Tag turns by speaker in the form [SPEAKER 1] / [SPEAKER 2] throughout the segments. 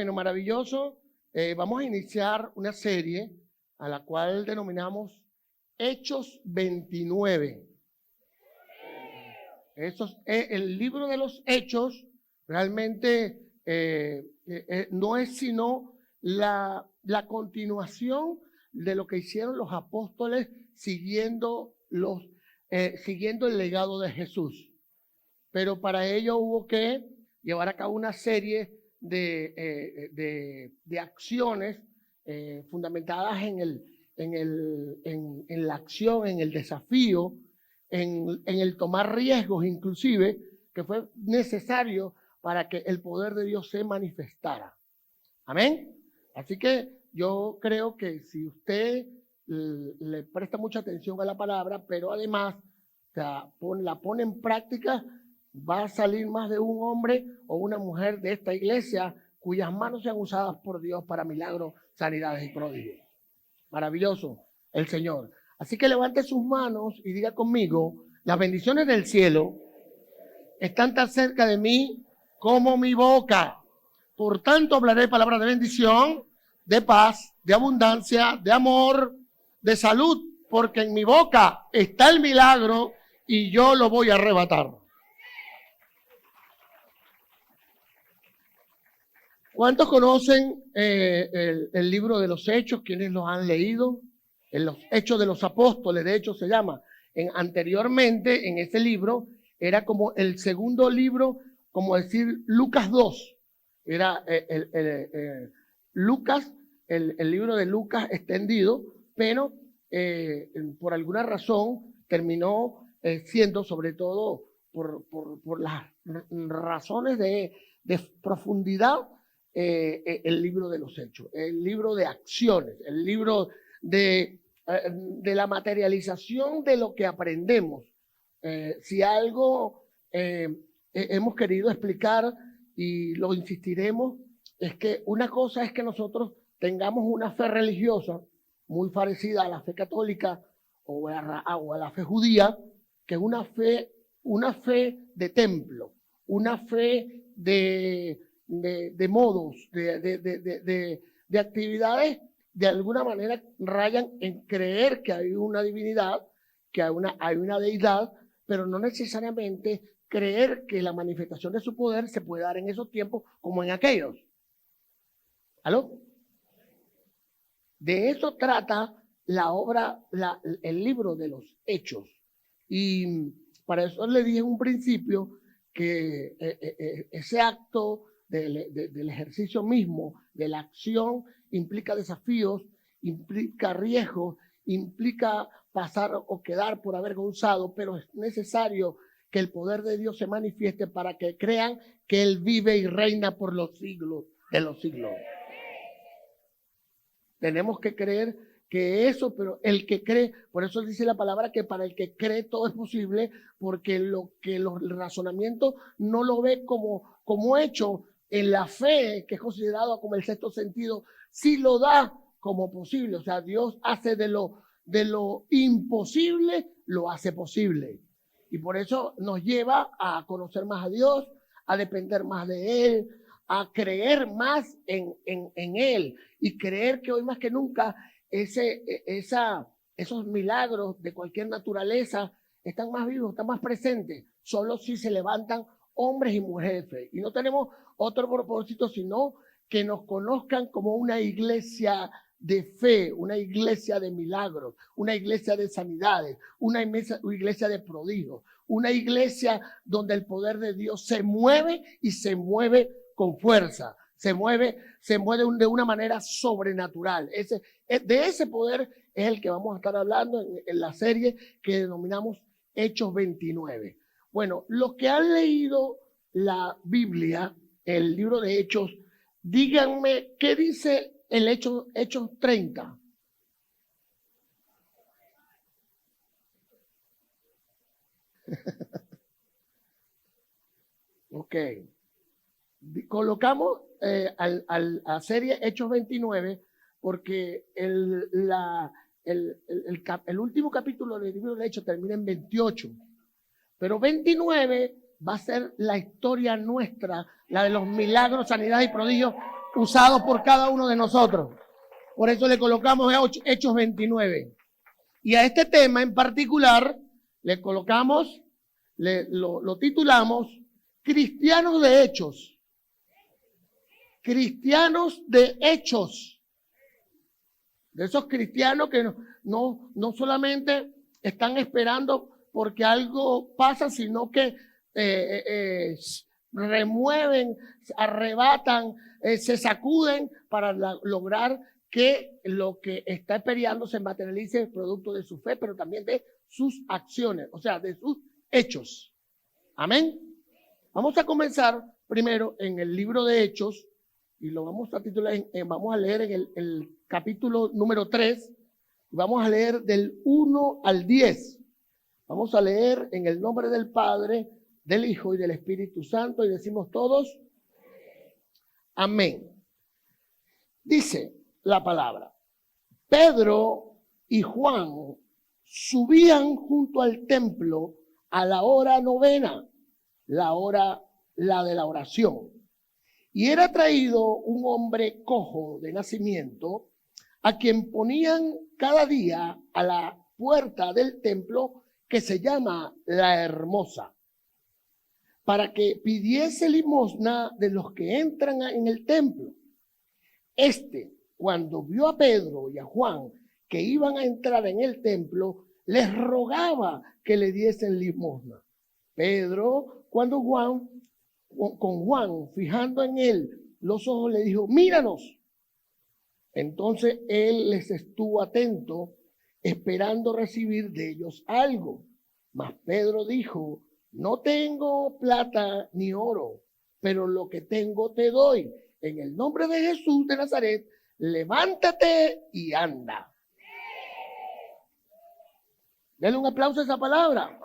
[SPEAKER 1] Bueno, maravilloso. Vamos a iniciar una serie a la cual denominamos Hechos 29. El libro de los Hechos realmente no es sino la continuación de lo que hicieron los apóstoles siguiendo el legado de Jesús. Pero para ello hubo que llevar a cabo una serie de acciones fundamentadas en la acción, en el desafío, en el tomar riesgos inclusive, que fue necesario para que el poder de Dios se manifestara. Amén. Así que yo creo que si usted le presta mucha atención a la palabra, pero además la pone en práctica, va a salir más de un hombre o una mujer de esta iglesia cuyas manos sean usadas por Dios para milagros, sanidades y prodigios. Maravilloso el Señor. Así que levante sus manos y diga conmigo: las bendiciones del cielo están tan cerca de mí como mi boca. Por tanto hablaré palabras de bendición, de paz, de abundancia, de amor, de salud, porque en mi boca está el milagro y yo lo voy a arrebatar. ¿Cuántos conocen el libro de los Hechos? ¿Quiénes los han leído? En los Hechos de los Apóstoles, de hecho se llama. Anteriormente, en ese libro, era como el segundo libro, como decir Lucas 2. Era Lucas, el libro de Lucas extendido, pero por alguna razón terminó siendo, sobre todo por las razones de profundidad, el libro de los Hechos, el libro de acciones, el libro de la materialización de lo que aprendemos. Si algo hemos querido explicar y lo insistiremos, es que una cosa es que nosotros tengamos una fe religiosa muy parecida a la fe católica o a la fe judía, que es una fe de templo, una fe de modos, de actividades, de alguna manera rayan en creer que hay una divinidad, que hay una deidad, pero no necesariamente creer que la manifestación de su poder se puede dar en esos tiempos como en aquellos. ¿Aló? De eso trata la obra, el libro de los Hechos. Y para eso le dije en un principio que ese acto del ejercicio mismo, de la acción, implica desafíos, implica riesgos, implica pasar o quedar por avergonzado, pero es necesario que el poder de Dios se manifieste para que crean que Él vive y reina por los siglos de los siglos. Tenemos que creer que eso, pero el que cree, por eso dice la palabra que para el que cree todo es posible, porque el razonamiento no lo ve como hecho en la fe, que es considerado como el sexto sentido, sí lo da como posible. O sea, Dios hace de lo imposible, lo hace posible. Y por eso nos lleva a conocer más a Dios, a depender más de Él, a creer más en Él y creer que hoy más que nunca esos milagros de cualquier naturaleza están más vivos, están más presentes, solo si se levantan hombres y mujeres de fe. Y no tenemos otro propósito sino que nos conozcan como una iglesia de fe, una iglesia de milagros, una iglesia de sanidades, una iglesia de prodigios, una iglesia donde el poder de Dios se mueve y se mueve con fuerza, se mueve de una manera sobrenatural. De ese poder es el que vamos a estar hablando en la serie que denominamos Hechos 29. Bueno, los que han leído la Biblia, el libro de Hechos, díganme qué dice el Hechos 30. Ok. Colocamos a serie Hechos 29 porque el último capítulo del libro de Hechos termina en 28. Pero 29 va a ser la historia nuestra, la de los milagros, sanidades y prodigios usado por cada uno de nosotros. Por eso le colocamos Hechos 29. Y a este tema en particular le colocamos, lo titulamos Cristianos de Hechos. Cristianos de Hechos. De esos cristianos que no solamente están esperando porque algo pasa, sino que remueven, arrebatan, se sacuden para lograr que lo que está esperando se materialice producto de su fe, pero también de sus acciones, o sea, de sus hechos. Amén. Vamos a comenzar primero en el libro de Hechos y lo vamos a titular, vamos a leer en el capítulo número 3, y vamos a leer del 1 al 10. Vamos a leer en el nombre del Padre, del Hijo y del Espíritu Santo, y decimos todos, amén. Dice la palabra: Pedro y Juan subían junto al templo a la hora novena, la de la oración. Y era traído un hombre cojo de nacimiento, a quien ponían cada día a la puerta del templo, que se llama La Hermosa, para que pidiese limosna de los que entran en el templo. Cuando vio a Pedro y a Juan que iban a entrar en el templo, les rogaba que le diesen limosna. Pedro, con Juan, fijando en él los ojos, le dijo: míranos. Entonces él les estuvo atento, esperando recibir de ellos algo. Mas Pedro dijo: no tengo plata ni oro, pero lo que tengo te doy. En el nombre de Jesús de Nazaret, levántate y anda. Denle un aplauso a esa palabra.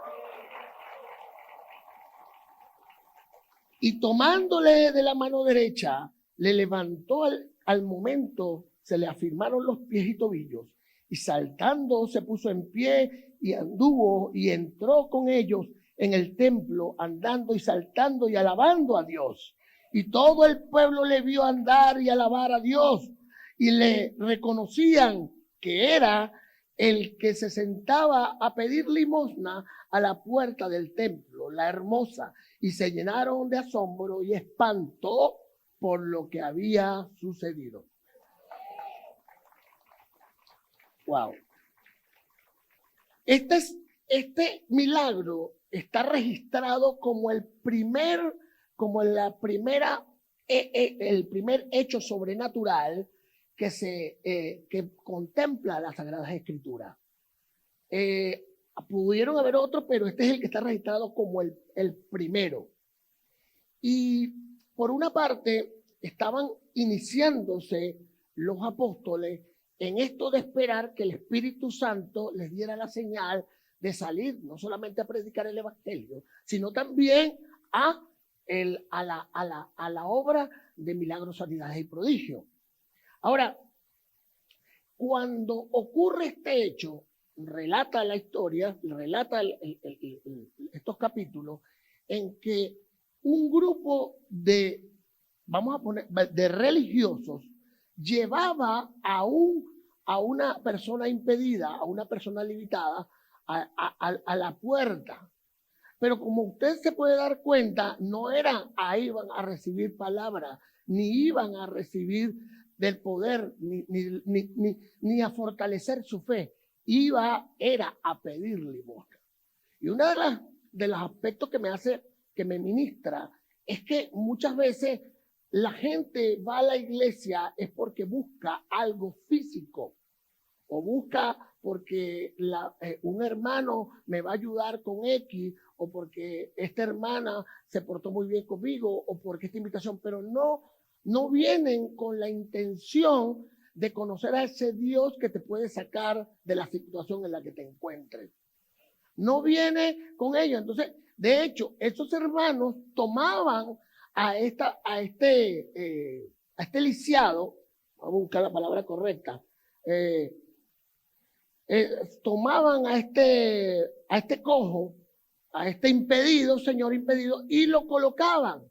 [SPEAKER 1] Y tomándole de la mano derecha, le levantó al momento, se le afirmaron los pies y tobillos, y saltando se puso en pie y anduvo y entró con ellos en el templo, andando y saltando y alabando a Dios. Y todo el pueblo le vio andar y alabar a Dios, y le reconocían que era el que se sentaba a pedir limosna a la puerta del templo, La Hermosa, y se llenaron de asombro y espanto por lo que había sucedido. Wow. Este milagro está registrado como el primer hecho sobrenatural que contempla las Sagradas Escrituras. Pudieron haber otros, pero este es el que está registrado como el primero. Y por una parte, estaban iniciándose los apóstoles en esto de esperar que el Espíritu Santo les diera la señal de salir, no solamente a predicar el Evangelio, sino también a la obra de milagros, sanidades y prodigios. Ahora, cuando ocurre este hecho, relata la historia, relata estos capítulos, en que un grupo de religiosos llevaba a una persona impedida, a una persona limitada, a la puerta. Pero como usted se puede dar cuenta, no ahí iban a recibir palabra, ni iban a recibir del poder, ni a fortalecer su fe. Era a pedir limosna. Y uno de los aspectos que me ministra, es que muchas veces la gente va a la iglesia es porque busca algo físico, o busca porque un hermano me va a ayudar con X, o porque esta hermana se portó muy bien conmigo, o porque esta invitación, pero no vienen con la intención de conocer a ese Dios que te puede sacar de la situación en la que te encuentres. No viene con ello. Entonces, de hecho, esos hermanos tomaban a este lisiado, vamos a buscar la palabra correcta, tomaban a este cojo, a este señor impedido, y lo colocaban.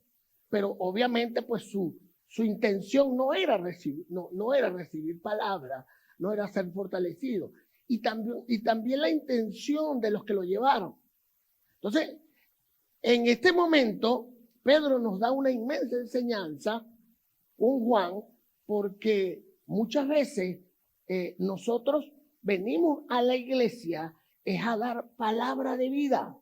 [SPEAKER 1] Pero obviamente, pues su su intención no era recibir palabra, no era ser fortalecido. Y también la intención de los que lo llevaron. Entonces, en este momento, Pedro nos da una inmensa enseñanza con Juan, porque muchas veces nosotros venimos a la iglesia es a dar palabra de vida,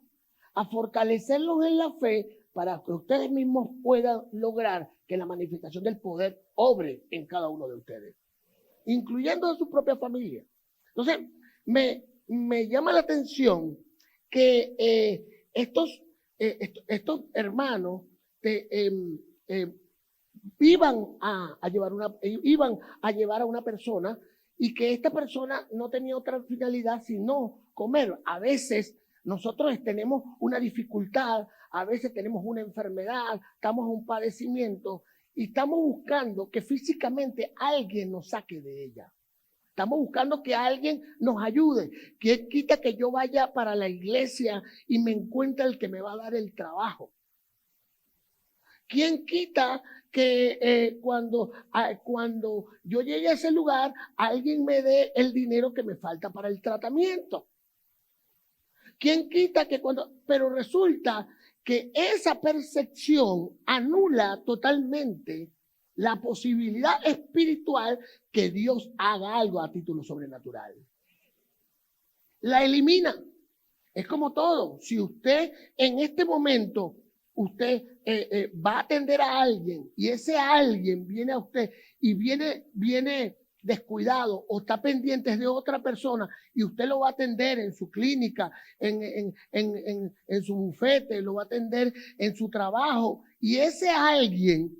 [SPEAKER 1] a fortalecerlos en la fe para que ustedes mismos puedan lograr que la manifestación del poder obre en cada uno de ustedes, incluyendo a su propia familia. Entonces, me llama la atención que estos hermanos iban a llevar a una persona, y que esta persona no tenía otra finalidad sino comer. A veces nosotros tenemos una dificultad, a veces tenemos una enfermedad, estamos en un padecimiento y estamos buscando que físicamente alguien nos saque de ella. Estamos buscando que alguien nos ayude. ¿Quién quita que yo vaya para la iglesia y me encuentre el que me va a dar el trabajo? ¿Quién quita que cuando yo llegue a ese lugar, alguien me dé el dinero que me falta para el tratamiento? ¿Quién quita que pero resulta que esa percepción anula totalmente la posibilidad espiritual que Dios haga algo a título sobrenatural? La elimina. Es como todo. Si usted en este momento usted va a atender a alguien y ese alguien viene a usted y viene descuidado o está pendiente de otra persona y usted lo va a atender en su clínica, en su bufete, lo va a atender en su trabajo, y ese alguien,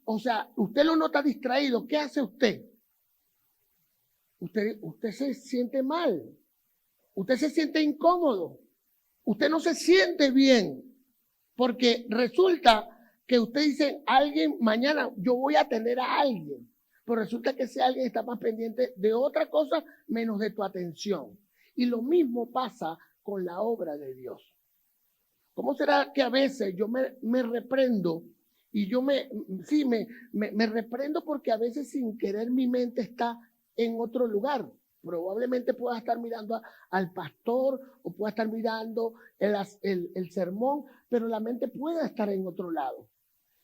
[SPEAKER 1] o sea, usted lo nota distraído, ¿qué hace usted? Usted se siente mal, usted se siente incómodo. Usted no se siente bien, porque resulta que usted dice, alguien, mañana yo voy a atender a alguien, pero resulta que ese alguien está más pendiente de otra cosa menos de tu atención. Y lo mismo pasa con la obra de Dios. ¿Cómo será que a veces yo me reprendo y yo me reprendo porque a veces sin querer mi mente está en otro lugar? Probablemente pueda estar mirando al pastor o pueda estar mirando el sermón, pero la mente puede estar en otro lado.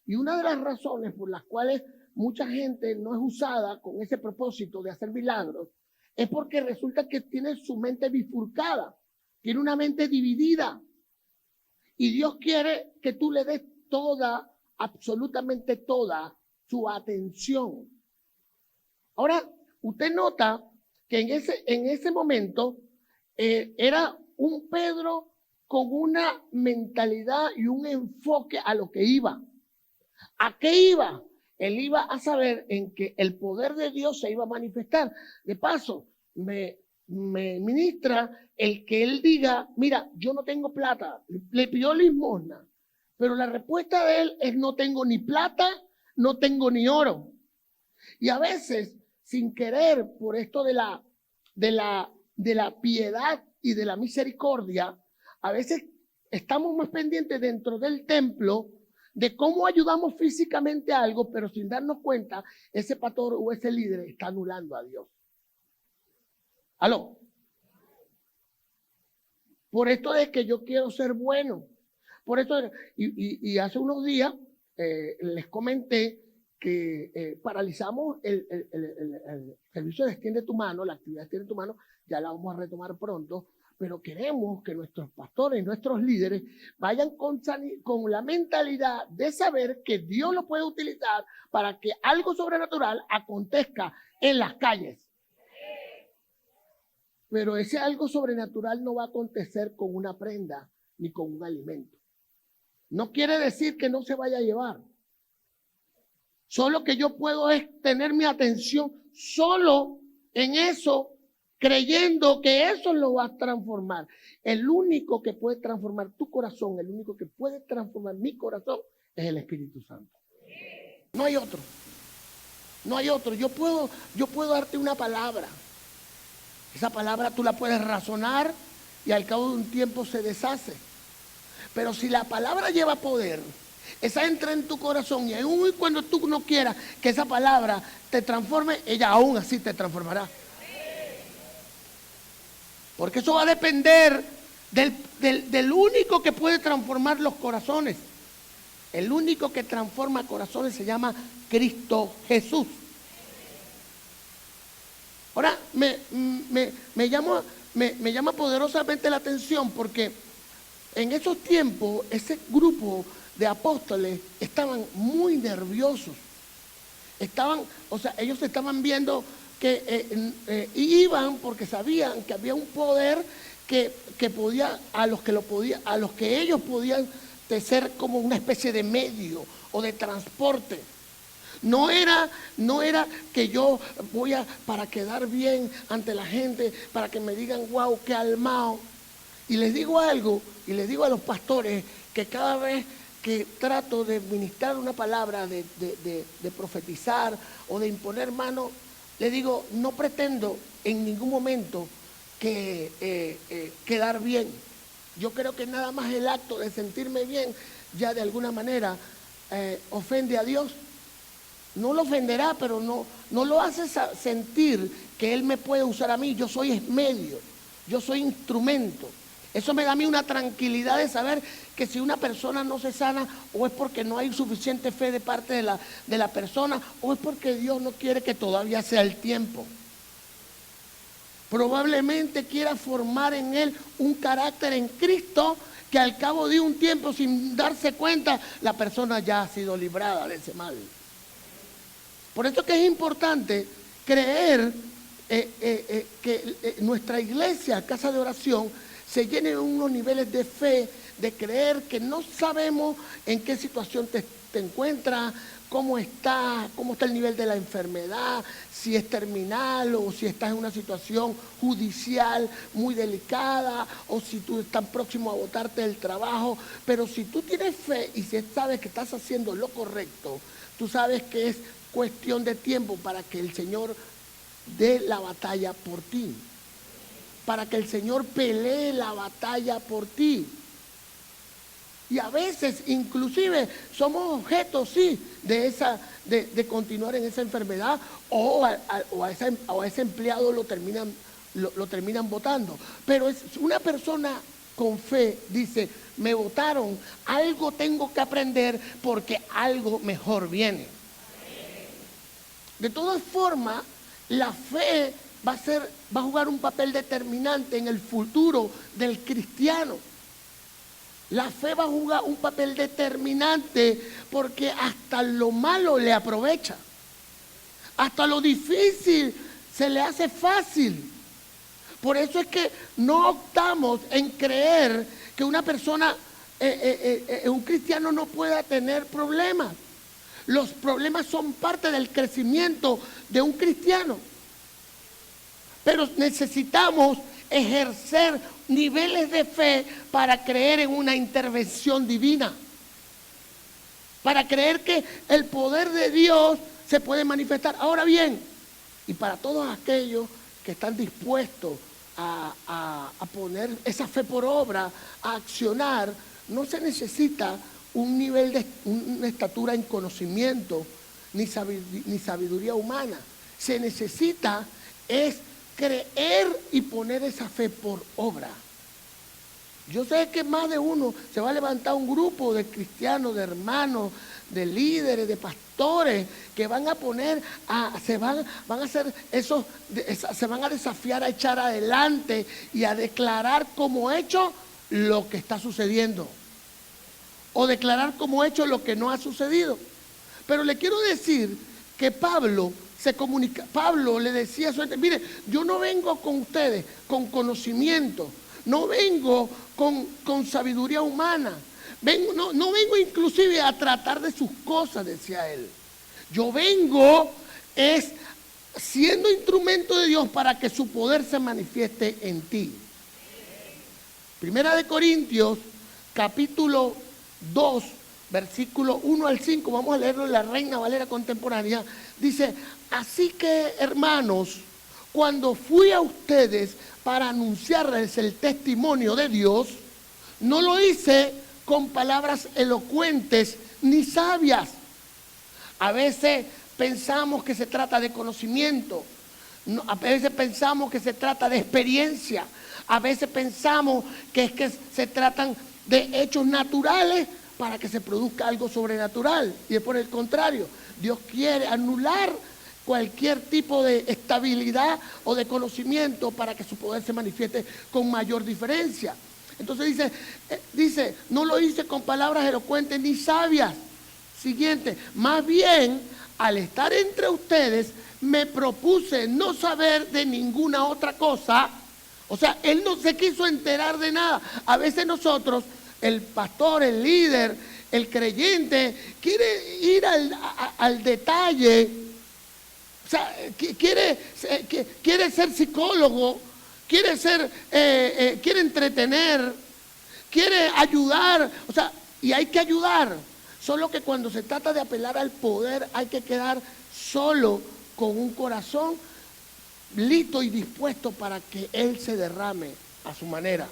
[SPEAKER 1] Y una de las razones por las cuales mucha gente no es usada con ese propósito de hacer milagros es porque resulta que tiene su mente bifurcada, tiene una mente dividida. Y Dios quiere que tú le des absolutamente toda su atención. Ahora, usted nota que en ese momento era un Pedro con una mentalidad y un enfoque a lo que iba. ¿A qué iba? Él iba a saber en que el poder de Dios se iba a manifestar. De paso, me ministra el que él diga, mira, yo no tengo plata, le pidió limosna, pero la respuesta de él es: no tengo ni plata, no tengo ni oro. Y a veces, sin querer, por esto de la piedad y de la misericordia, a veces estamos más pendientes dentro del templo de cómo ayudamos físicamente a algo, pero sin darnos cuenta, ese pastor o ese líder está anulando a Dios. ¿Aló? Por esto es que yo quiero ser bueno. Por esto, y hace unos días les comenté que paralizamos el servicio de Extiende tu Mano, la actividad de Extiende tu Mano, ya la vamos a retomar pronto, pero queremos que nuestros pastores, nuestros líderes, vayan con la mentalidad de saber que Dios lo puede utilizar para que algo sobrenatural acontezca en las calles. Pero ese algo sobrenatural no va a acontecer con una prenda ni con un alimento. No quiere decir que no se vaya a llevar. Solo que yo puedo tener mi atención solo en eso, creyendo que eso lo va a transformar. El único que puede transformar tu corazón, el único que puede transformar mi corazón es el Espíritu Santo. No hay otro. No hay otro. Yo puedo darte una palabra. Esa palabra tú la puedes razonar y al cabo de un tiempo se deshace. Pero si la palabra lleva poder, esa entra en tu corazón y aún cuando tú no quieras que esa palabra te transforme, ella aún así te transformará. Porque eso va a depender del único que puede transformar los corazones. El único que transforma corazones se llama Cristo Jesús. Ahora, me llama poderosamente la atención porque en esos tiempos ese grupo de apóstoles estaban muy nerviosos. Ellos estaban viendo que iban porque sabían que había un poder que podía, a los que ellos podían ser como una especie de medio o de transporte. No era que yo para quedar bien ante la gente, para que me digan, wow, qué almao. Y les digo algo, y les digo a los pastores, que cada vez que trato de ministrar una palabra, de profetizar o de imponer manos, les digo, no pretendo en ningún momento quedar bien. Yo creo que nada más el acto de sentirme bien ya de alguna manera ofende a Dios. No lo ofenderá, pero no lo hace sentir que Él me puede usar a mí. Yo soy medio, yo soy instrumento. Eso me da a mí una tranquilidad de saber que si una persona no se sana, o es porque no hay suficiente fe de parte de la persona, o es porque Dios no quiere que todavía sea el tiempo. Probablemente quiera formar en él un carácter en Cristo que al cabo de un tiempo, sin darse cuenta, la persona ya ha sido librada de ese mal. Por eso que es importante creer que nuestra iglesia, casa de oración, se llene de unos niveles de fe, de creer que no sabemos en qué situación te encuentras, cómo está el nivel de la enfermedad, si es terminal o si estás en una situación judicial muy delicada o si tú estás próximo a botarte del trabajo. Pero si tú tienes fe y si sabes que estás haciendo lo correcto, tú sabes que es cuestión de tiempo para que el Señor dé la batalla por ti, para que el Señor pelee la batalla por ti. Y a veces inclusive somos objetos, sí, de continuar en esa enfermedad o a ese empleado lo terminan votando. Pero es una persona con fe, dice, me votaron, algo tengo que aprender porque algo mejor viene. De todas formas, la fe va a jugar un papel determinante en el futuro del cristiano. La fe va a jugar un papel determinante porque hasta lo malo le aprovecha. Hasta lo difícil se le hace fácil. Por eso es que no optamos en creer que una persona, un cristiano no pueda tener problemas. Los problemas son parte del crecimiento de un cristiano. Pero necesitamos ejercer niveles de fe para creer en una intervención divina. Para creer que el poder de Dios se puede manifestar. Ahora bien, y para todos aquellos que están dispuestos a poner esa fe por obra, a accionar, no se necesita un nivel de una estatura en conocimiento ni sabiduría humana. Se necesita es creer y poner esa fe por obra. Yo sé que más de uno se va a levantar un grupo de cristianos, de hermanos, de líderes, de pastores que van a poner, se van a desafiar a echar adelante y a declarar como hecho lo que está sucediendo. O declarar como hecho lo que no ha sucedido. Pero le quiero decir que Pablo le decía a su gente, mire, yo no vengo con ustedes con conocimiento, no vengo con sabiduría humana, no vengo inclusive a tratar de sus cosas, decía él. Yo vengo siendo instrumento de Dios para que su poder se manifieste en ti. Primera de Corintios, capítulo 2, versículo 1 al 5, vamos a leerlo en la Reina Valera contemporánea. Dice, así que hermanos, cuando fui a ustedes para anunciarles el testimonio de Dios, no lo hice con palabras elocuentes ni sabias. A veces pensamos que se trata de conocimiento, a veces pensamos que se trata de experiencia, a veces pensamos que se tratan de hechos naturales para que se produzca algo sobrenatural. Y es por el contrario, Dios quiere anular cualquier tipo de estabilidad o de conocimiento para que su poder se manifieste con mayor diferencia. Entonces dice, no lo hice con palabras elocuentes ni sabias. Siguiente, más bien, al estar entre ustedes, me propuse no saber de ninguna otra cosa. O sea, él no se quiso enterar de nada. A veces nosotros, el pastor, el líder, el creyente, quiere ir al detalle. O sea, quiere ser psicólogo, quiere entretener, quiere ayudar. O sea, y hay que ayudar. Solo que cuando se trata de apelar al poder, hay que quedar solo con un corazón listo y dispuesto para que Él se derrame a su manera.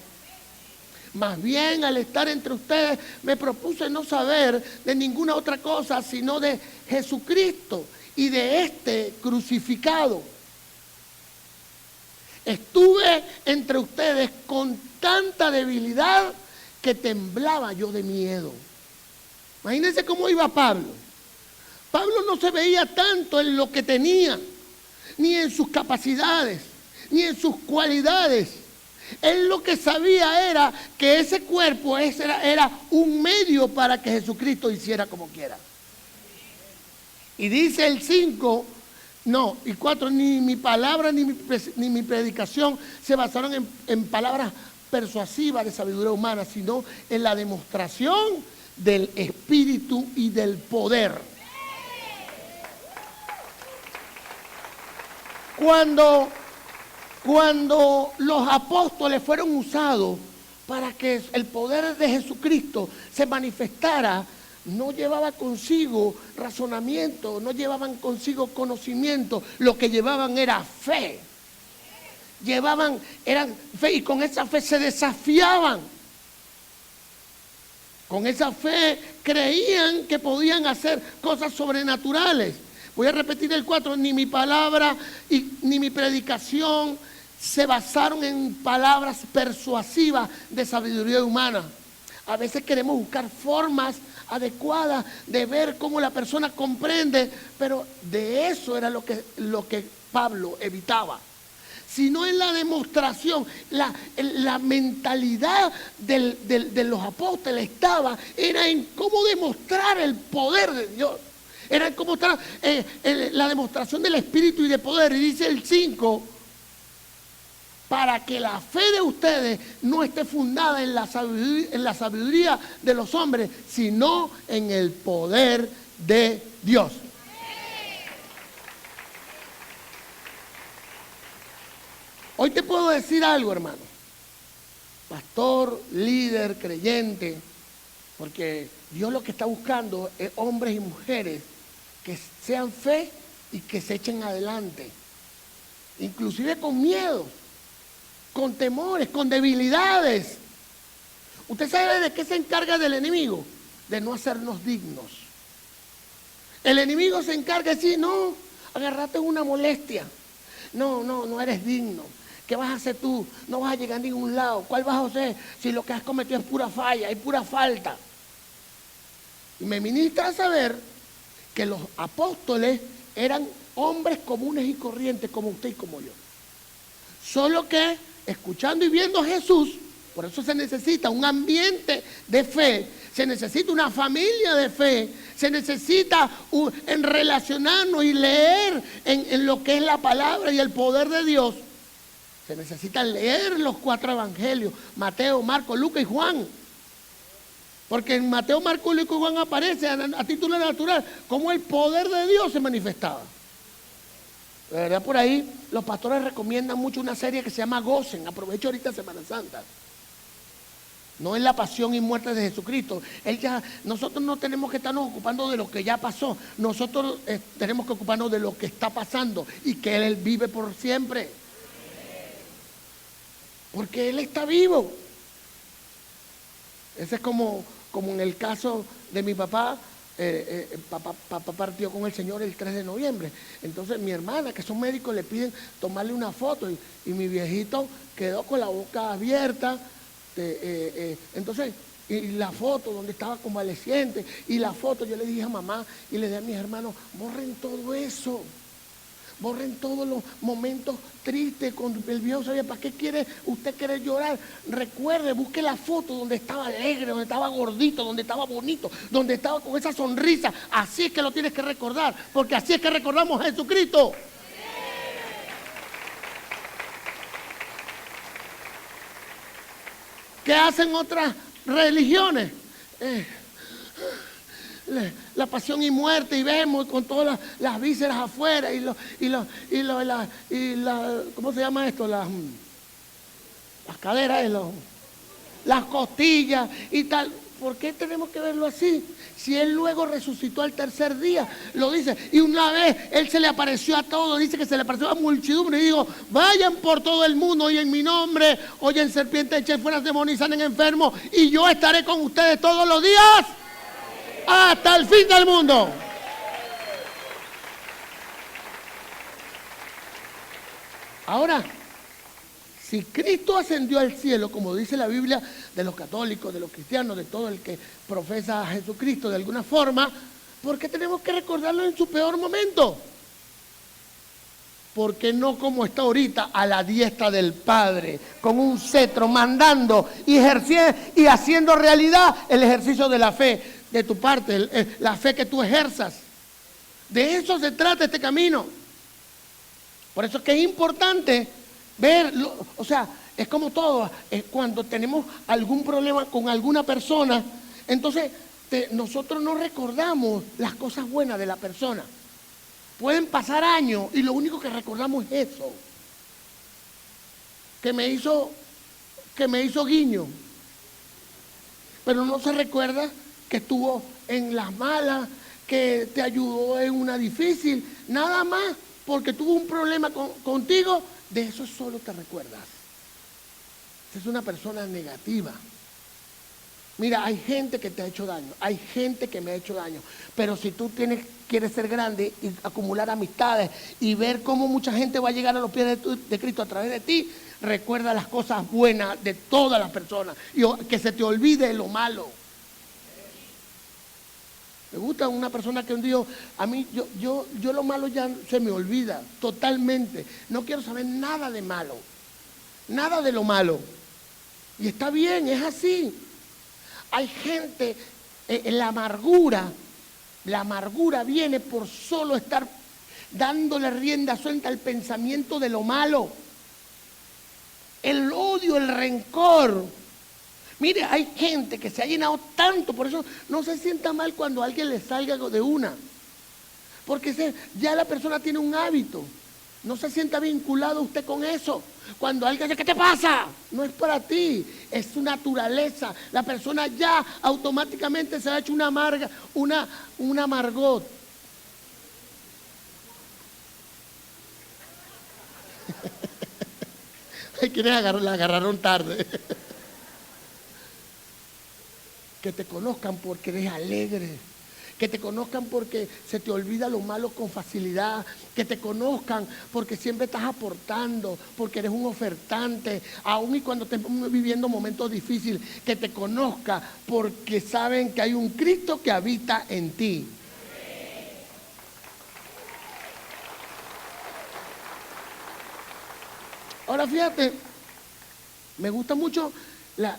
[SPEAKER 1] Más bien, al estar entre ustedes, me propuse no saber de ninguna otra cosa, sino de Jesucristo y de este crucificado. Estuve entre ustedes con tanta debilidad que temblaba yo de miedo. Imagínense cómo iba Pablo. Pablo no se veía tanto en lo que tenía, ni en sus capacidades, ni en sus cualidades. Él lo que sabía era que ese cuerpo era un medio para que Jesucristo hiciera como quiera. Y dice el 5, no, y 4, ni mi palabra ni mi predicación se basaron en palabras persuasivas de sabiduría humana, sino en la demostración del Espíritu y del poder. Cuando los apóstoles fueron usados para que el poder de Jesucristo se manifestara, no llevaba consigo razonamiento, no llevaban consigo conocimiento, lo que llevaban era fe. Eran fe, y con esa fe se desafiaban. Con esa fe creían que podían hacer cosas sobrenaturales. Voy a repetir el 4, ni mi palabra ni mi predicación se basaron en palabras persuasivas de sabiduría humana. A veces queremos buscar formas adecuadas de ver cómo la persona comprende, pero de eso era lo que Pablo evitaba. Sino en la demostración, la mentalidad de los apóstoles era en cómo demostrar el poder de Dios. Era en cómo mostrar la demostración del Espíritu y de poder. Y dice el 5, para que la fe de ustedes no esté fundada en la sabiduría de los hombres, sino en el poder de Dios. Hoy te puedo decir algo, hermano. Pastor, líder, creyente, porque Dios lo que está buscando es hombres y mujeres que sean fe y que se echen adelante. Inclusive con miedo, con temores, con debilidades. ¿Usted sabe de qué se encarga del enemigo? De no hacernos dignos. El enemigo se encarga de decir, no, agarrate una molestia. No eres digno. ¿Qué vas a hacer tú? No vas a llegar a ningún lado. ¿Cuál vas a hacer si lo que has cometido es pura falla, es pura falta? Y me ministra a saber que los apóstoles eran hombres comunes y corrientes como usted y como yo. Solo que escuchando y viendo a Jesús, por eso se necesita un ambiente de fe, se necesita una familia de fe, se necesita en relacionarnos y leer en lo que es la palabra y el poder de Dios. Se necesita leer los 4 evangelios, Mateo, Marcos, Lucas y Juan. Porque en Mateo, Marcos, Lucas y Juan aparece a título natural cómo el poder de Dios se manifestaba. De verdad, por ahí los pastores recomiendan mucho una serie que se llama Gozen. Aprovecho ahorita Semana Santa. No es la pasión y muerte de Jesucristo. Nosotros no tenemos que estarnos ocupando de lo que ya pasó. Nosotros tenemos que ocuparnos de lo que está pasando y que Él vive por siempre. Porque Él está vivo. Ese es como en el caso de mi papá. papá partió con el Señor el 3 de noviembre. Entonces mi hermana, que son médicos, le piden tomarle una foto y mi viejito quedó con la boca abierta. Entonces, y la foto donde estaba convaleciente, y la foto, yo le dije a mamá y le dije a mis hermanos, borren todo eso. Borren todos los momentos tristes con el viejo sabía. ¿Para qué quiere usted querer llorar? Recuerde, busque la foto donde estaba alegre, donde estaba gordito, donde estaba bonito, donde estaba con esa sonrisa. Así es que lo tienes que recordar, porque así es que recordamos a Jesucristo. ¿Qué hacen otras religiones? La pasión y muerte, y vemos con todas las vísceras afuera ¿cómo se llama esto? Las caderas, las costillas y tal. ¿Por qué tenemos que verlo así? Si Él luego resucitó al tercer día, lo dice. Y una vez Él se le apareció a todos, dice que se le apareció a muchedumbre y dijo, vayan por todo el mundo y en mi nombre, oyen serpientes, echen fuera demonios y sanen enfermos, y yo estaré con ustedes todos los días hasta el fin del mundo. Ahora, si Cristo ascendió al cielo, como dice la Biblia de los católicos, de los cristianos, de todo el que profesa a Jesucristo de alguna forma, ¿por qué tenemos que recordarlo en su peor momento? Porque no como está ahorita a la diestra del Padre, con un cetro, mandando y ejerciendo y haciendo realidad el ejercicio de la fe de tu parte, la fe que tú ejerzas. De eso se trata este camino. Por eso es que es importante verlo, o sea, es como todo, es cuando tenemos algún problema con alguna persona, entonces nosotros no recordamos las cosas buenas de la persona. Pueden pasar años y lo único que recordamos es eso, que me hizo guiño, pero no se recuerda que estuvo en las malas, que te ayudó en una difícil, nada más porque tuvo un problema contigo. De eso solo te recuerdas. Es una persona negativa. Mira, hay gente que te ha hecho daño, hay gente que me ha hecho daño, pero si tú quieres ser grande y acumular amistades y ver cómo mucha gente va a llegar a los pies de Cristo a través de ti, recuerda las cosas buenas de todas las personas y que se te olvide lo malo. Me gusta una persona que un día, a mí, yo lo malo ya se me olvida totalmente. No quiero saber nada de malo, nada de lo malo. Y está bien, es así. Hay gente, la amargura viene por solo estar dándole rienda suelta al pensamiento de lo malo. El odio, el rencor. Mire, hay gente que se ha llenado tanto, por eso no se sienta mal cuando a alguien le salga de una. Porque ya la persona tiene un hábito. No se sienta vinculado usted con eso. Cuando alguien dice, ¿qué te pasa? No es para ti, es su naturaleza. La persona ya automáticamente se ha hecho una amargot. Hay quienes la agarraron tarde. Que te conozcan porque eres alegre, que te conozcan porque se te olvida lo malo con facilidad, que te conozcan porque siempre estás aportando, porque eres un ofertante, aun y cuando estés viviendo momentos difíciles, que te conozca porque saben que hay un Cristo que habita en ti. Ahora fíjate, me gusta mucho la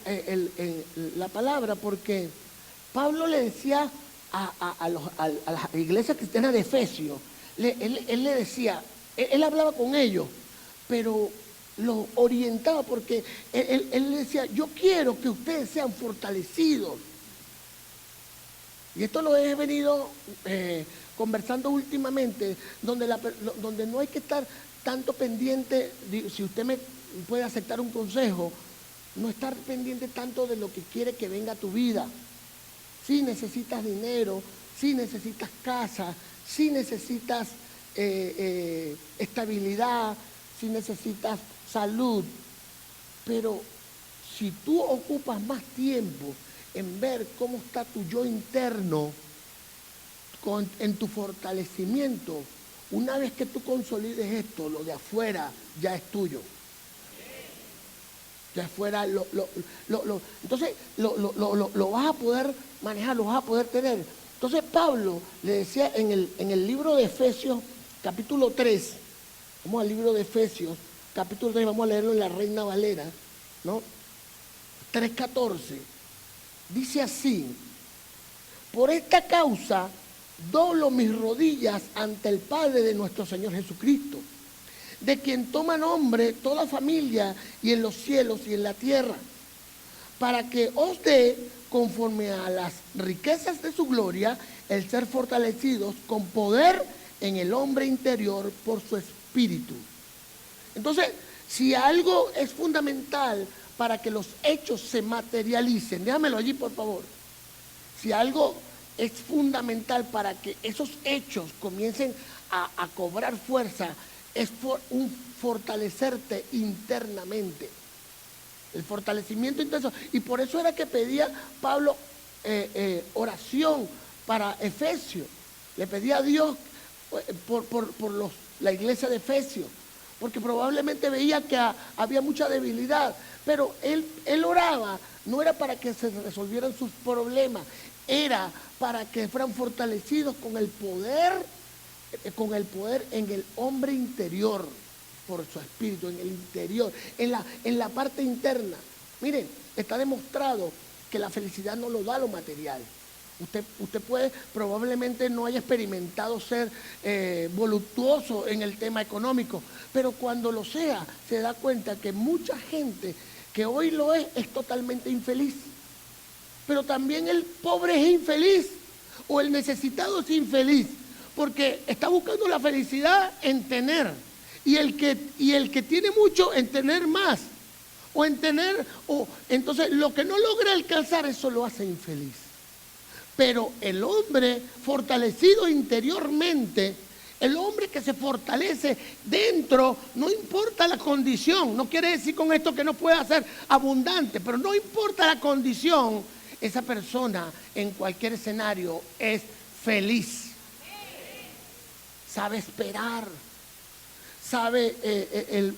[SPEAKER 1] palabra, porque Pablo le decía a las iglesias cristianas de Efesios, él le decía, él hablaba con ellos, pero los orientaba porque él le decía, yo quiero que ustedes sean fortalecidos. Y esto lo he venido conversando últimamente, donde no hay que estar tanto pendiente, si usted me puede aceptar un consejo, no estar pendiente tanto de lo que quiere que venga a tu vida. Si necesitas dinero, si necesitas casa, si necesitas estabilidad, si necesitas salud. Pero si tú ocupas más tiempo en ver cómo está tu yo interno, en tu fortalecimiento, una vez que tú consolides esto, lo de afuera ya es tuyo. Ya afuera entonces lo vas a poder manejar, lo vas a poder tener. Entonces Pablo le decía en el libro de Efesios, capítulo 3, vamos al libro de Efesios, capítulo 3, vamos a leerlo en la Reina Valera, ¿no? 3:14, dice así: por esta causa doblo mis rodillas ante el Padre de nuestro Señor Jesucristo, de quien toma nombre toda familia y en los cielos y en la tierra, para que os dé, conforme a las riquezas de su gloria, el ser fortalecidos con poder en el hombre interior por su espíritu. Entonces, si algo es fundamental para que los hechos se materialicen, déjamelo allí por favor, si algo es fundamental para que esos hechos comiencen a cobrar fuerza, es un fortalecerte internamente. El fortalecimiento interno. Y por eso era que pedía Pablo oración para Efesios. Le pedía a Dios por la iglesia de Efesios. Porque probablemente veía que había mucha debilidad. Pero él oraba, no era para que se resolvieran sus problemas, era para que fueran fortalecidos con el poder en el hombre interior, por su espíritu, en el interior, en la parte interna. Miren, está demostrado que la felicidad no lo da lo material. Usted probablemente no haya experimentado ser voluptuoso en el tema económico, pero cuando lo sea, se da cuenta que mucha gente que hoy lo es totalmente infeliz. Pero también el pobre es infeliz, o el necesitado es infeliz, porque está buscando la felicidad en tener, y el que tiene mucho en tener más, o en tener, entonces lo que no logra alcanzar, eso lo hace infeliz. Pero el hombre fortalecido interiormente, el hombre que se fortalece dentro, no importa la condición, no quiere decir con esto que no pueda ser abundante, pero no importa la condición, esa persona en cualquier escenario es feliz. Sabe esperar, sabe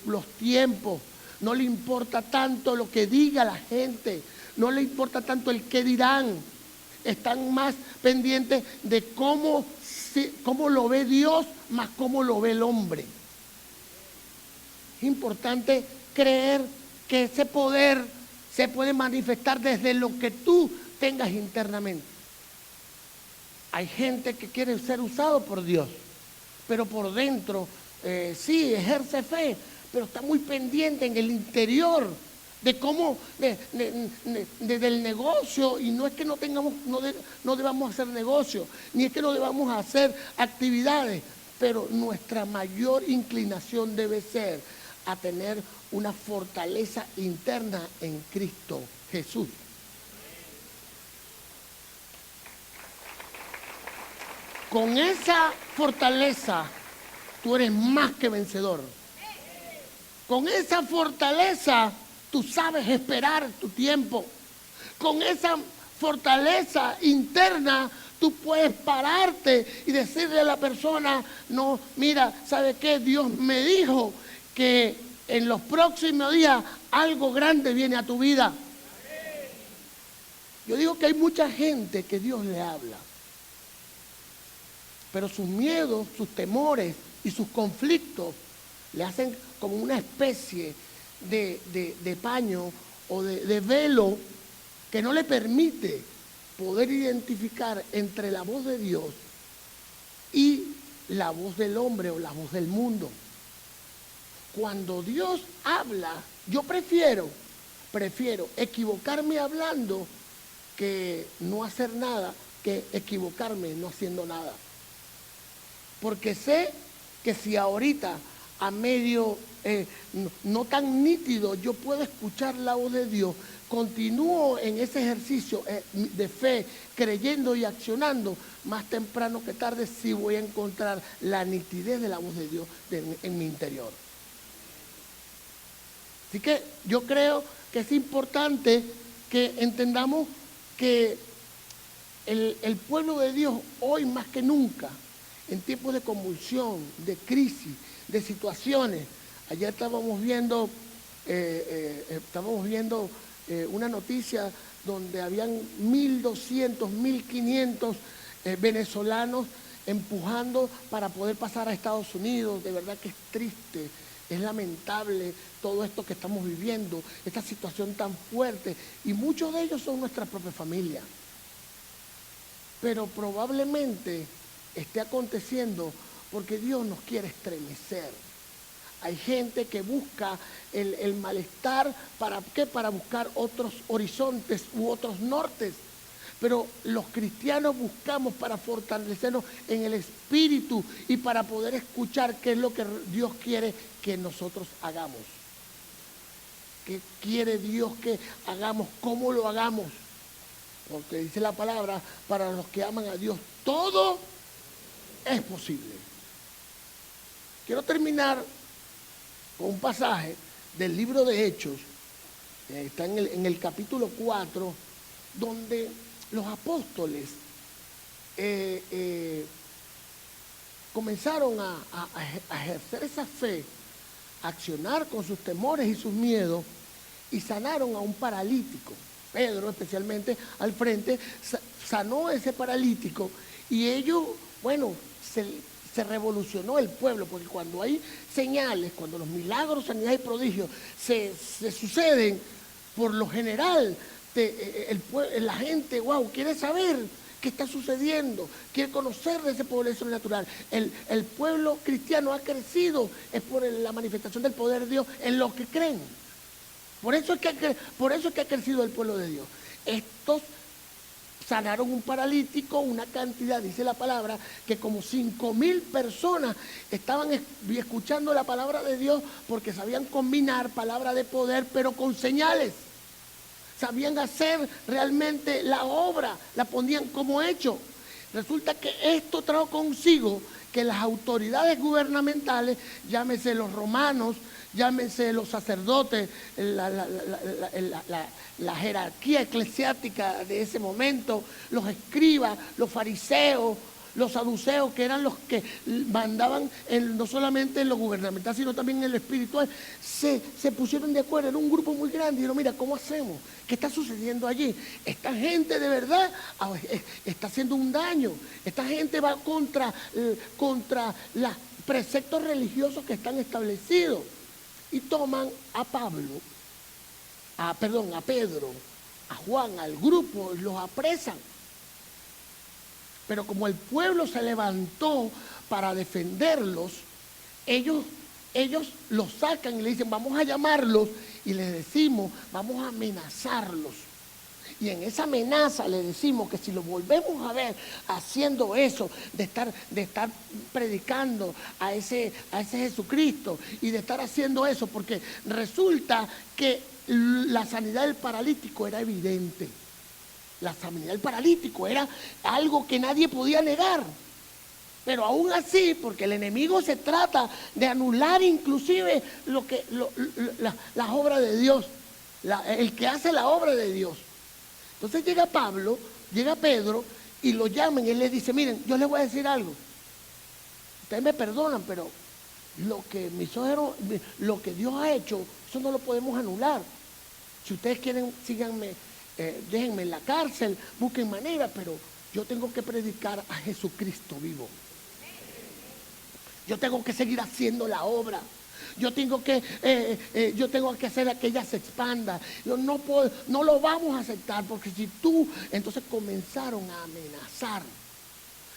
[SPEAKER 1] los tiempos, no le importa tanto lo que diga la gente, no le importa tanto el qué dirán, están más pendientes de cómo lo ve Dios, más cómo lo ve el hombre. Es importante creer que ese poder se puede manifestar desde lo que tú tengas internamente. Hay gente que quiere ser usado por Dios, pero por dentro sí ejerce fe, pero está muy pendiente en el interior de cómo, del negocio. Y no es que no debamos hacer negocio, ni es que no debamos hacer actividades, pero nuestra mayor inclinación debe ser a tener una fortaleza interna en Cristo Jesús. Con esa fortaleza tú eres más que vencedor. Con esa fortaleza tú sabes esperar tu tiempo. Con esa fortaleza interna tú puedes pararte y decirle a la persona: no, mira, ¿sabe qué? Dios me dijo que en los próximos días algo grande viene a tu vida. Yo digo que hay mucha gente que Dios le habla, pero sus miedos, sus temores y sus conflictos le hacen como una especie de paño o de velo que no le permite poder identificar entre la voz de Dios y la voz del hombre o la voz del mundo. Cuando Dios habla, yo prefiero equivocarme hablando que no hacer nada, que equivocarme no haciendo nada. Porque sé que si ahorita a medio no tan nítido yo puedo escuchar la voz de Dios, continúo en ese ejercicio de fe, creyendo y accionando, más temprano que tarde sí voy a encontrar la nitidez de la voz de Dios en mi interior. Así que yo creo que es importante que entendamos que el pueblo de Dios hoy más que nunca, en tiempos de convulsión, de crisis, de situaciones. Ayer estábamos viendo una noticia donde habían 1.200, 1.500 venezolanos empujando para poder pasar a Estados Unidos. De verdad que es triste, es lamentable todo esto que estamos viviendo, esta situación tan fuerte, y muchos de ellos son nuestra propia familia. Pero probablemente esté aconteciendo porque Dios nos quiere estremecer. Hay gente que busca el malestar, ¿para qué? Para buscar otros horizontes u otros nortes. Pero los cristianos buscamos para fortalecernos en el espíritu y para poder escuchar qué es lo que Dios quiere que nosotros hagamos. ¿Qué quiere Dios que hagamos? ¿Cómo lo hagamos? Porque dice la palabra, para los que aman a Dios, todo es posible. Quiero terminar con un pasaje del libro de Hechos, está en el capítulo 4, donde los apóstoles comenzaron a ejercer esa fe, a accionar con sus temores y sus miedos, y sanaron a un paralítico. Pedro, especialmente al frente, sanó a ese paralítico, y ellos, bueno, se revolucionó el pueblo, porque cuando hay señales, cuando los milagros, sanidades y prodigios se suceden, por lo general, la gente, wow, quiere saber qué está sucediendo, quiere conocer de ese poder sobrenatural. El pueblo cristiano ha crecido, es por la manifestación del poder de Dios en los que creen. Por eso es que ha crecido el pueblo de Dios. Estos sanaron un paralítico, una cantidad, dice la palabra, que como 5.000 personas estaban escuchando la palabra de Dios, porque sabían combinar palabra de poder, pero con señales. Sabían hacer realmente la obra, la ponían como hecho. Resulta que esto trajo consigo que las autoridades gubernamentales, llámese los romanos, llámense los sacerdotes, la jerarquía eclesiástica de ese momento, los escribas, los fariseos, los saduceos, que eran los que mandaban no solamente en lo gubernamental, sino también en lo espiritual, se pusieron de acuerdo en un grupo muy grande y dijeron, mira, ¿cómo hacemos? ¿Qué está sucediendo allí? Esta gente de verdad está haciendo un daño. Esta gente va contra los preceptos religiosos que están establecidos. Y toman a Pedro, a Juan, al grupo, y los apresan. Pero como el pueblo se levantó para defenderlos, ellos los sacan y le dicen, vamos a llamarlos, y les decimos, vamos a amenazarlos. Y en esa amenaza le decimos que si lo volvemos a ver haciendo eso, de estar predicando a ese Jesucristo, y de estar haciendo eso, porque resulta que la sanidad del paralítico era evidente. La sanidad del paralítico era algo que nadie podía negar. Pero aún así, porque el enemigo se trata de anular inclusive las obras de Dios, el que hace la obra de Dios. Entonces llega Pedro y lo llaman y él les dice, miren, yo les voy a decir algo. Ustedes me perdonan, pero lo que Dios ha hecho, eso no lo podemos anular. Si ustedes quieren, síganme, déjenme en la cárcel, busquen manera, pero yo tengo que predicar a Jesucristo vivo. Yo tengo que seguir haciendo la obra. Yo tengo que hacer que ella se expanda. Yo no lo vamos a aceptar, porque si tú, entonces comenzaron a amenazar.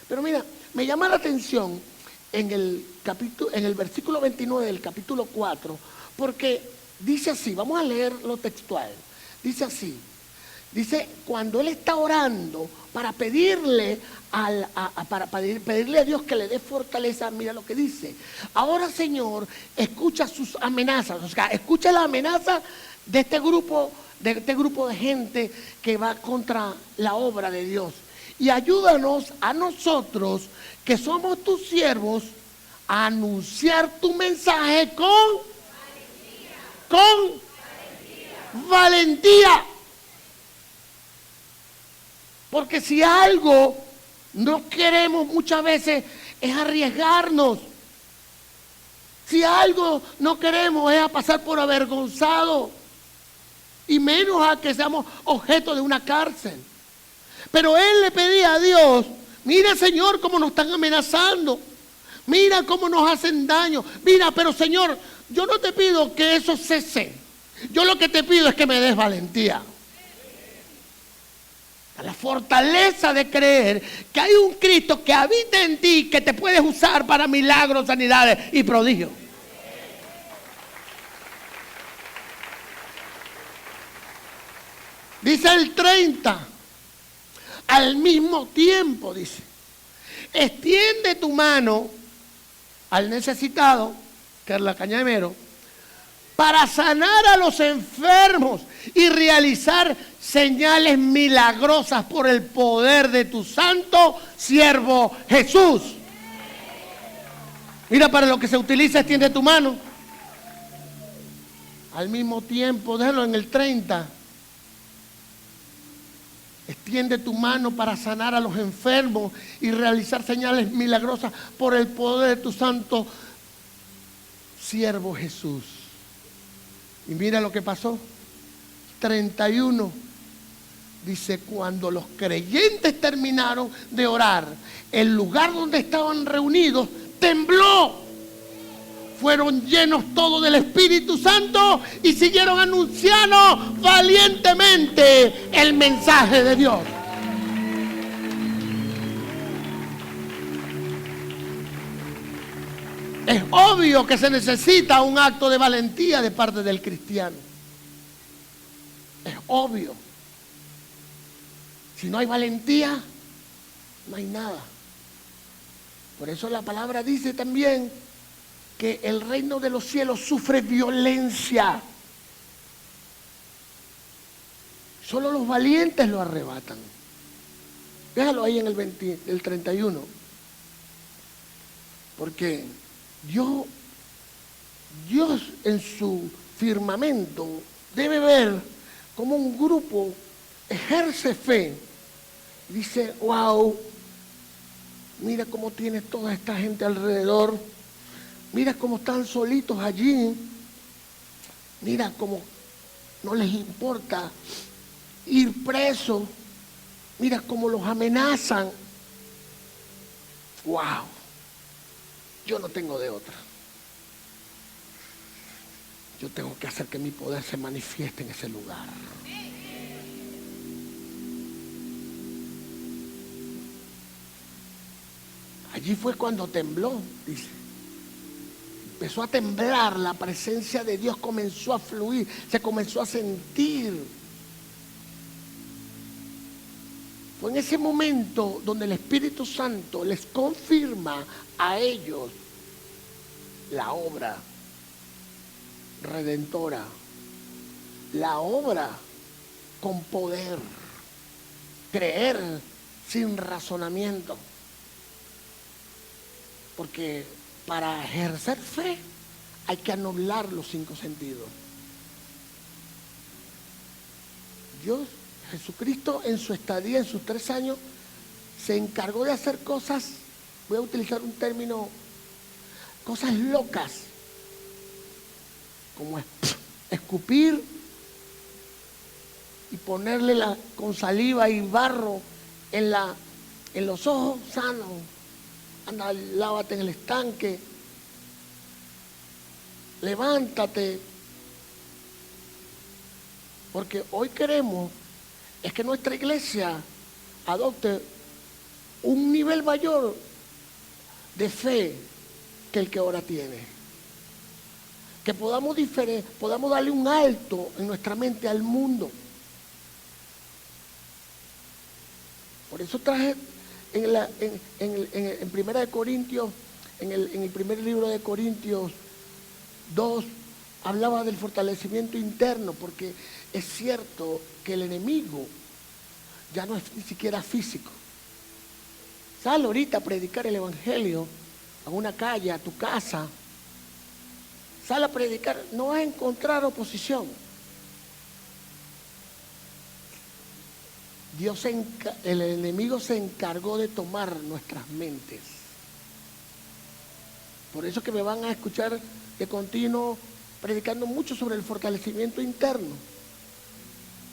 [SPEAKER 1] Pero mira, me llama la atención en el versículo 29 del capítulo 4, porque dice así, vamos a leer lo textual. Dice así, cuando él está orando para pedirle pedirle a Dios que le dé fortaleza, mira lo que dice. Ahora, Señor, escucha sus amenazas, o sea, escucha la amenaza de este grupo de gente que va contra la obra de Dios. Y ayúdanos a nosotros, que somos tus siervos, a anunciar tu mensaje con valentía. Porque si algo no queremos muchas veces es arriesgarnos. Si algo no queremos es a pasar por avergonzado. Y menos a que seamos objeto de una cárcel. Pero él le pedía a Dios, mira Señor cómo nos están amenazando. Mira cómo nos hacen daño. Mira, pero Señor, yo no te pido que eso cese. Yo lo que te pido es que me des valentía. La fortaleza de creer que hay un Cristo que habita en ti, que te puedes usar para milagros, sanidades y prodigios. Dice el 30, al mismo tiempo, dice, extiende tu mano al necesitado, que es la cañamero, para sanar a los enfermos y realizar señales milagrosas por el poder de tu santo siervo Jesús. Mira, para lo que se utiliza, extiende tu mano. Al mismo tiempo, déjalo en el 30. Extiende tu mano para sanar a los enfermos y realizar señales milagrosas por el poder de tu santo siervo Jesús. Y mira lo que pasó. 31. Dice, cuando los creyentes terminaron de orar, el lugar donde estaban reunidos tembló. Fueron llenos todos del Espíritu Santo y siguieron anunciando valientemente el mensaje de Dios. Es obvio que se necesita un acto de valentía de parte del cristiano. Es obvio. Si no hay valentía, no hay nada. Por eso la palabra dice también que el reino de los cielos sufre violencia. Solo los valientes lo arrebatan. Déjalo ahí en el 31. Porque Dios en su firmamento debe ver cómo un grupo ejerce fe. Dice, wow, mira cómo tiene toda esta gente alrededor. Mira cómo están solitos allí. Mira cómo no les importa ir presos. Mira cómo los amenazan. ¡Wow! Yo no tengo de otra. Yo tengo que hacer que mi poder se manifieste en ese lugar. Allí fue cuando tembló, dice. Empezó a temblar, la presencia de Dios comenzó a fluir, se comenzó a sentir. Fue en ese momento donde el Espíritu Santo les confirma a ellos la obra redentora, la obra con poder, creer sin razonamiento. Porque para ejercer fe hay que anular los 5 sentidos. Dios, Jesucristo, en su estadía, en sus 3 años, se encargó de hacer cosas, voy a utilizar un término, cosas locas, como escupir y ponerle con saliva y barro en los ojos sanos. Anda, lávate en el estanque, levántate, porque hoy queremos es que nuestra iglesia adopte un nivel mayor de fe que el que ahora tiene, que podamos darle un alto en nuestra mente al mundo. Por eso traje en Primera de Corintios, en el primer libro de Corintios 2, hablaba del fortalecimiento interno, porque es cierto que el enemigo ya no es ni siquiera físico. Sal ahorita a predicar el evangelio a una calle, a tu casa. Sal a predicar, no vas a encontrar oposición. el enemigo se encargó de tomar nuestras mentes. Por eso que me van a escuchar de continuo predicando mucho sobre el fortalecimiento interno.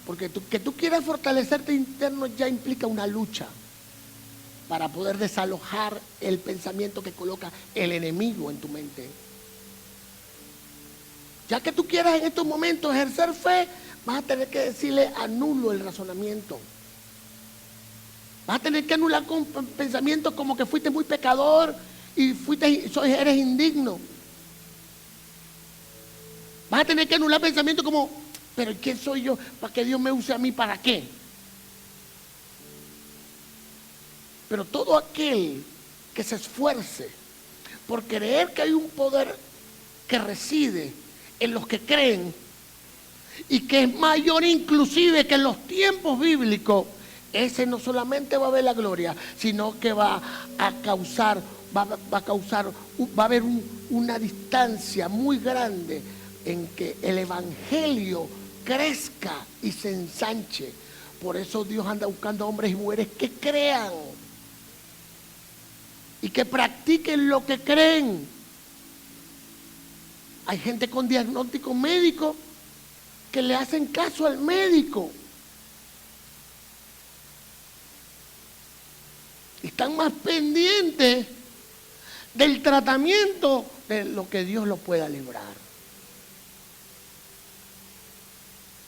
[SPEAKER 1] Porque que tú quieras fortalecerte interno ya implica una lucha para poder desalojar el pensamiento que coloca el enemigo en tu mente. Ya que tú quieras en estos momentos ejercer fe, vas a tener que decirle anulo el razonamiento. Vas a tener que anular con pensamientos como que fuiste muy pecador y eres indigno. Vas a tener que anular pensamientos como, pero ¿quién soy yo? ¿Para que Dios me use a mí? ¿Para qué? Pero todo aquel que se esfuerce por creer que hay un poder que reside en los que creen y que es mayor inclusive que en los tiempos bíblicos, ese no solamente va a ver la gloria, sino que va a haber una distancia muy grande en que el evangelio crezca y se ensanche. Por eso Dios anda buscando hombres y mujeres que crean y que practiquen lo que creen. Hay gente con diagnóstico médico que le hacen caso al médico. Están más pendientes del tratamiento de lo que Dios los pueda librar.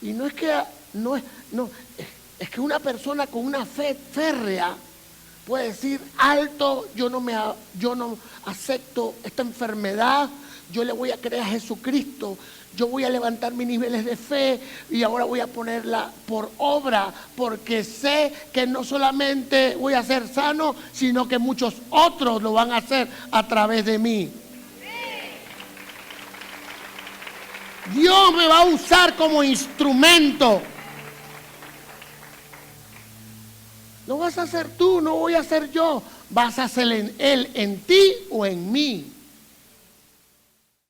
[SPEAKER 1] Y no es que es que una persona con una fe férrea puede decir alto, yo no acepto esta enfermedad, yo le voy a creer a Jesucristo, yo voy a levantar mis niveles de fe y ahora voy a ponerla por obra, porque sé que no solamente voy a ser sano, sino que muchos otros lo van a hacer a través de mí. Dios me va a usar como instrumento. No vas a ser tú, no voy a ser yo, vas a ser Él en ti o en mí.